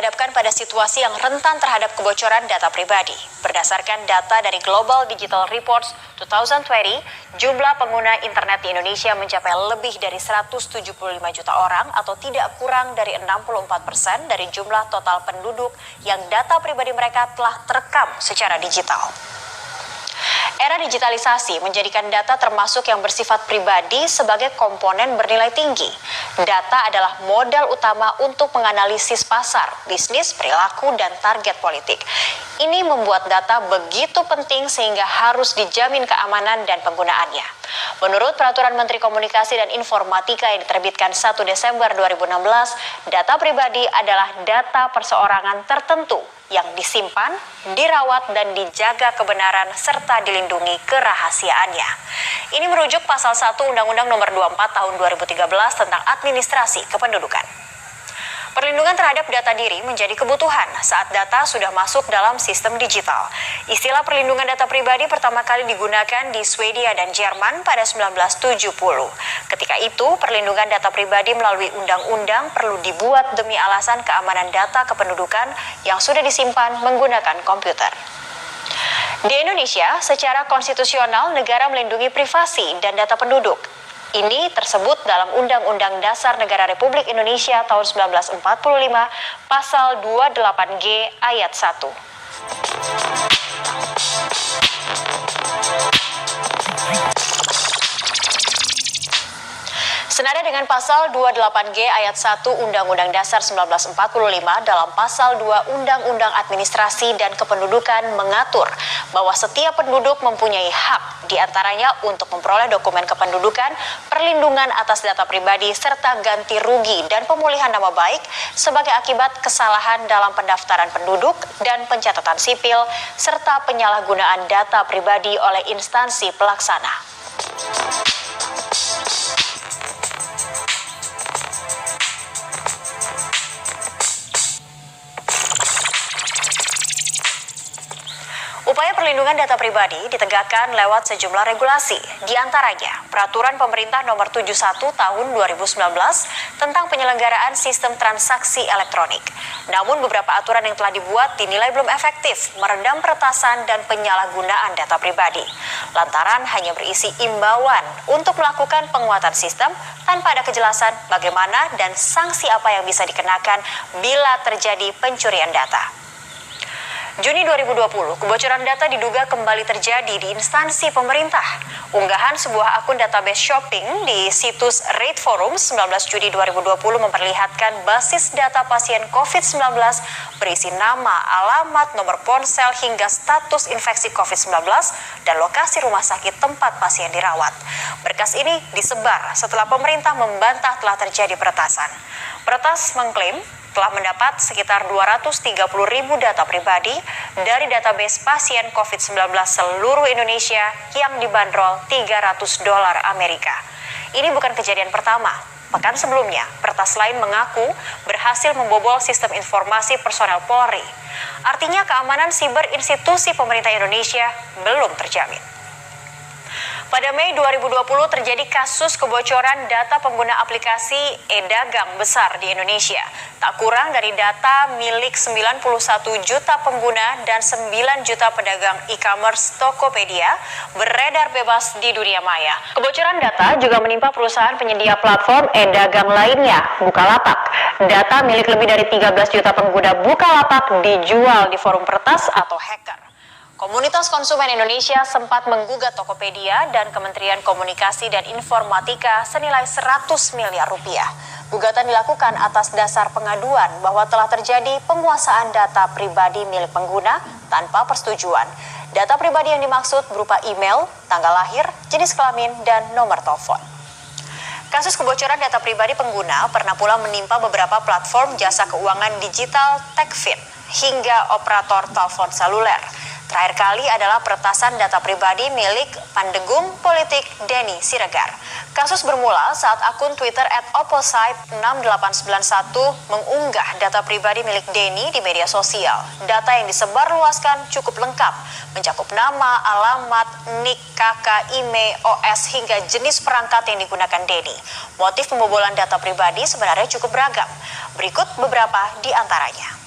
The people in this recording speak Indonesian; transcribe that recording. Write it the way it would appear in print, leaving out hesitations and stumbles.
dihadapkan pada situasi yang rentan terhadap kebocoran data pribadi. Berdasarkan data dari Global Digital Reports 2020, jumlah pengguna internet di Indonesia mencapai lebih dari 175 juta orang atau tidak kurang dari 64% dari jumlah total penduduk yang data pribadi mereka telah terekam secara digital. Era digitalisasi menjadikan data termasuk yang bersifat pribadi sebagai komponen bernilai tinggi. Data adalah modal utama untuk menganalisis pasar, bisnis, perilaku, dan target politik. Ini membuat data begitu penting sehingga harus dijamin keamanan dan penggunaannya. Menurut Peraturan Menteri Komunikasi dan Informatika yang diterbitkan 1 Desember 2016, data pribadi adalah data perseorangan tertentu yang disimpan, dirawat, dan dijaga kebenaran serta dilindungi kerahasiaannya. Ini merujuk pasal 1 Undang-Undang Nomor 24 Tahun 2013 tentang Administrasi Kependudukan. Perlindungan terhadap data diri menjadi kebutuhan saat data sudah masuk dalam sistem digital. Istilah perlindungan data pribadi pertama kali digunakan di Swedia dan Jerman pada 1970. Ketika itu, perlindungan data pribadi melalui undang-undang perlu dibuat demi alasan keamanan data kependudukan yang sudah disimpan menggunakan komputer. Di Indonesia, secara konstitusional negara melindungi privasi dan data penduduk. Ini tersebut dalam Undang-Undang Dasar Negara Republik Indonesia tahun 1945, pasal 28G ayat 1. Senada dengan pasal 28G ayat 1 Undang-Undang Dasar 1945 dalam pasal 2 Undang-Undang Administrasi dan Kependudukan mengatur bahwa setiap penduduk mempunyai hak diantaranya untuk memperoleh dokumen kependudukan, perlindungan atas data pribadi, serta ganti rugi dan pemulihan nama baik sebagai akibat kesalahan dalam pendaftaran penduduk dan pencatatan sipil, serta penyalahgunaan data pribadi oleh instansi pelaksana. Upaya perlindungan data pribadi ditegakkan lewat sejumlah regulasi, di antaranya Peraturan Pemerintah Nomor 71 Tahun 2019 tentang penyelenggaraan sistem transaksi elektronik. Namun beberapa aturan yang telah dibuat dinilai belum efektif meredam peretasan dan penyalahgunaan data pribadi. Lantaran hanya berisi imbauan untuk melakukan penguatan sistem tanpa ada kejelasan bagaimana dan sanksi apa yang bisa dikenakan bila terjadi pencurian data. Juni 2020, kebocoran data diduga kembali terjadi di instansi pemerintah. Unggahan sebuah akun database shopping di situs Rate Forum 19 Juni 2020 memperlihatkan basis data pasien COVID-19 berisi nama, alamat, nomor ponsel, hingga status infeksi COVID-19 dan lokasi rumah sakit tempat pasien dirawat. Berkas ini disebar setelah pemerintah membantah telah terjadi peretasan. Peretas mengklaim telah mendapat sekitar 230.000 data pribadi dari database pasien COVID-19 seluruh Indonesia yang dibanderol $300 Amerika. Ini bukan kejadian pertama. Pekan sebelumnya, peretas lain mengaku berhasil membobol sistem informasi personel Polri. Artinya keamanan siber institusi pemerintah Indonesia belum terjamin. Pada Mei 2020 terjadi kasus kebocoran data pengguna aplikasi e-dagang besar di Indonesia. Tak kurang dari data milik 91 juta pengguna dan 9 juta pedagang e-commerce Tokopedia beredar bebas di dunia maya. Kebocoran data juga menimpa perusahaan penyedia platform e-dagang lainnya, Bukalapak. Data milik lebih dari 13 juta pengguna Bukalapak dijual di forum peretas atau hacker. Komunitas konsumen Indonesia sempat menggugat Tokopedia dan Kementerian Komunikasi dan Informatika senilai 100 miliar rupiah. Gugatan dilakukan atas dasar pengaduan bahwa telah terjadi penguasaan data pribadi milik pengguna tanpa persetujuan. Data pribadi yang dimaksud berupa email, tanggal lahir, jenis kelamin, dan nomor telepon. Kasus kebocoran data pribadi pengguna pernah pula menimpa beberapa platform jasa keuangan digital Techfin hingga operator telepon seluler. Terakhir kali adalah peretasan data pribadi milik Pandegung Politik Denny Siregar. Kasus bermula saat akun Twitter @opposite6891 mengunggah data pribadi milik Denny di media sosial. Data yang disebarluaskan cukup lengkap, mencakup nama, alamat, nik, KK, IMEI, OS, hingga jenis perangkat yang digunakan Denny. Motif pembobolan data pribadi sebenarnya cukup beragam. Berikut beberapa di antaranya.